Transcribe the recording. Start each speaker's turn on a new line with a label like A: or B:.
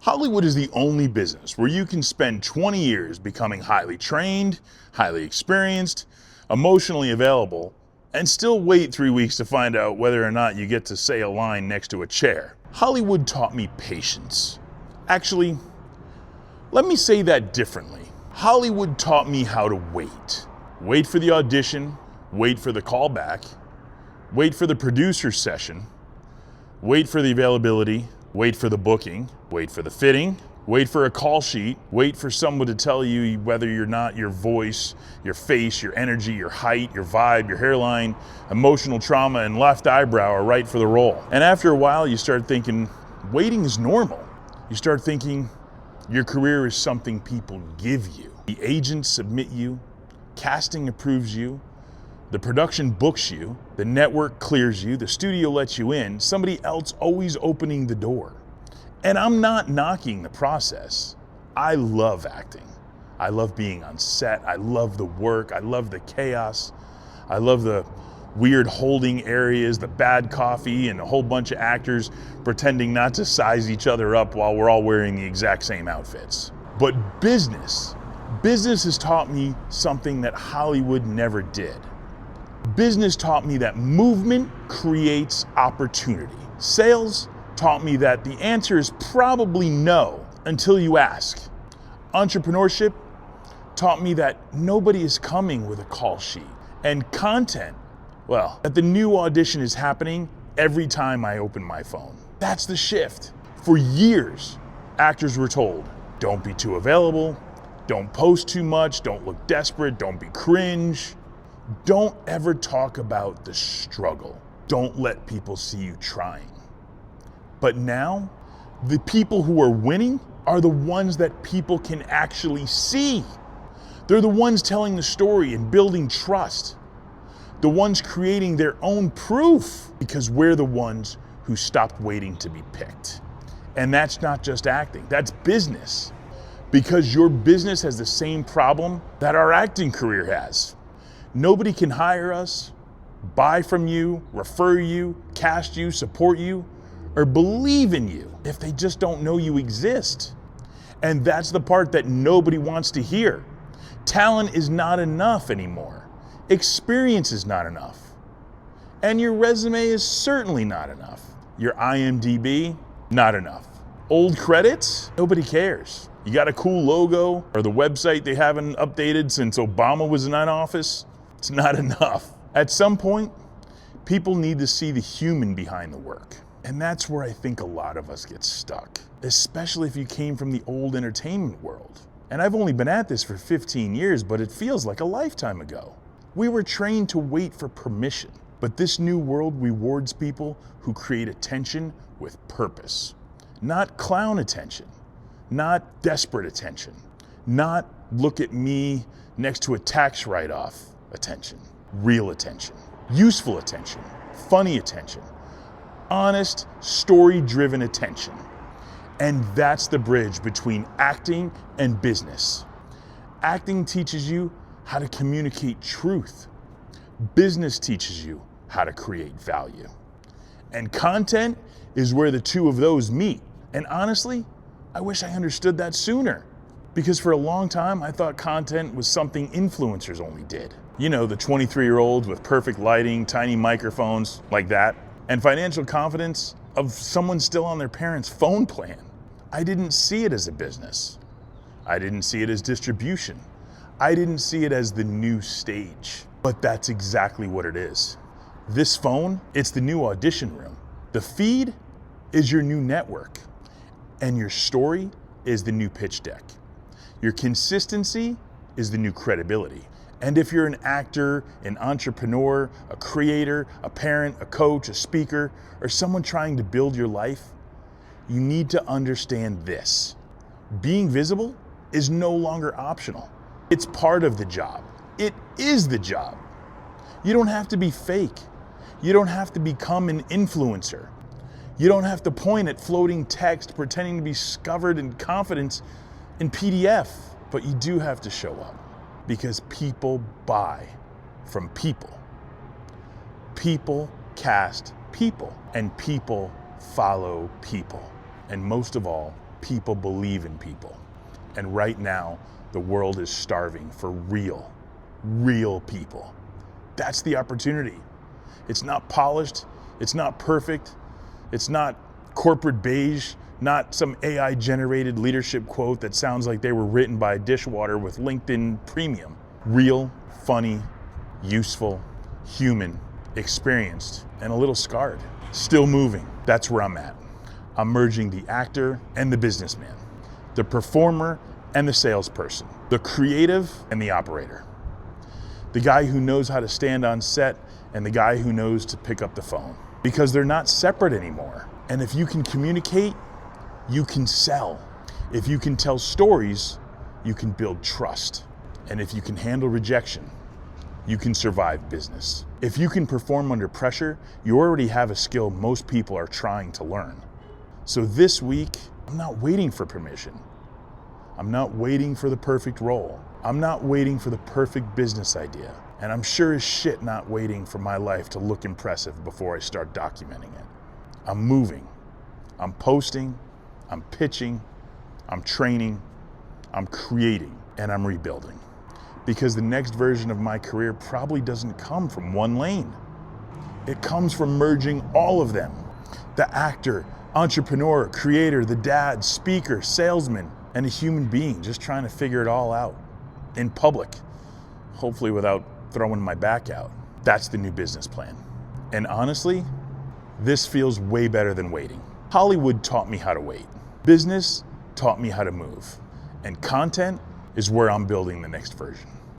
A: Hollywood is the only business where you can spend 20 years becoming highly trained, highly experienced, emotionally available, and still wait 3 weeks to find out whether or not you get to say a line next to a chair. Hollywood taught me patience. Actually, let me say that differently. Hollywood taught me how to wait. Wait for the audition, wait for the callback, wait for the producer's session, wait for the availability, wait for the booking, wait for the fitting, wait for a call sheet, wait for someone to tell you whether or not your voice, your face, your energy, your height, your vibe, your hairline, emotional trauma, and left eyebrow are right for the role. And after a while, you start thinking, waiting is normal. You start thinking your career is something people give you. The agents submit you, casting approves you, the production books you, the network clears you, the studio lets you in, somebody else always opening the door. And I'm not knocking the process. I love acting. I love being on set. I love the work. I love the chaos. I love the weird holding areas, the bad coffee, and a whole bunch of actors pretending not to size each other up while we're all wearing the exact same outfits. But business has taught me something that Hollywood never did. Business taught me that movement creates opportunity. Sales taught me that the answer is probably no until you ask. Entrepreneurship taught me that nobody is coming with a call sheet. And content, well, that the new audition is happening every time I open my phone. That's the shift. For years, actors were told, don't be too available, don't post too much, don't look desperate, don't be cringe. Don't ever talk about the struggle. Don't let people see you trying. But now, the people who are winning are the ones that people can actually see. They're the ones telling the story and building trust. The ones creating their own proof, because we're the ones who stopped waiting to be picked. And that's not just acting, that's business. Because your business has the same problem that our acting career has. Nobody can hire us, buy from you, refer you, cast you, support you, or believe in you if they just don't know you exist. And that's the part that nobody wants to hear. Talent is not enough anymore. Experience is not enough. And your resume is certainly not enough. Your IMDb, not enough. Old credits, nobody cares. You got a cool logo or the website they haven't updated since Obama was in office, it's not enough. At some point, people need to see the human behind the work. And that's where I think a lot of us get stuck, especially if you came from the old entertainment world. And I've only been at this for 15 years, but it feels like a lifetime ago. We were trained to wait for permission, but this new world rewards people who create attention with purpose. Not clown attention, not desperate attention, not look at me next to a tax write-off attention, real attention, useful attention, funny attention, honest, story-driven attention. And that's the bridge between acting and business. Acting teaches you how to communicate truth. Business teaches you how to create value. And content is where the two of those meet. And honestly, I wish I understood that sooner. Because for a long time, I thought content was something influencers only did. You know, the 23-year-olds with perfect lighting, tiny microphones, like that. And financial confidence of someone still on their parents' phone plan. I didn't see it as a business. I didn't see it as distribution. I didn't see it as the new stage. But that's exactly what it is. This phone, it's the new audition room. The feed is your new network. And your story is the new pitch deck. Your consistency is the new credibility. And if you're an actor, an entrepreneur, a creator, a parent, a coach, a speaker, or someone trying to build your life, you need to understand this. Being visible is no longer optional. It's part of the job. It is the job. You don't have to be fake. You don't have to become an influencer. You don't have to point at floating text pretending to be discovered in confidence in PDF, but you do have to show up because people buy from people. People cast people, and people follow people. And most of all, People believe in people. And right now, the world is starving for real people. That's the opportunity. It's not polished, it's not perfect, it's not corporate beige, not some AI generated leadership quote that sounds like they were written by a dishwater with LinkedIn Premium. Real, funny, useful, human, experienced, and a little scarred. Still moving. That's where I'm at. I'm merging the actor and the businessman, the performer and the salesperson, the creative and the operator, the guy who knows how to stand on set and the guy who knows to pick up the phone. Because they're not separate anymore. And if you can communicate, you can sell. If you can tell stories, you can build trust. And if you can handle rejection, you can survive business. If you can perform under pressure, you already have a skill most people are trying to learn. So this week, I'm not waiting for permission. I'm not waiting for the perfect role. I'm not waiting for the perfect business idea. And I'm sure as shit not waiting for my life to look impressive before I start documenting it. I'm moving. I'm posting. I'm pitching. I'm training. I'm creating. And I'm rebuilding. Because the next version of my career probably doesn't come from one lane. It comes from merging all of them. The actor, entrepreneur, creator, the dad, speaker, salesman, and a human being just trying to figure it all out in public, hopefully without throwing my back out. That's the new business plan. And honestly, this feels way better than waiting. Hollywood taught me how to wait. Business taught me how to move. And content is where I'm building the next version.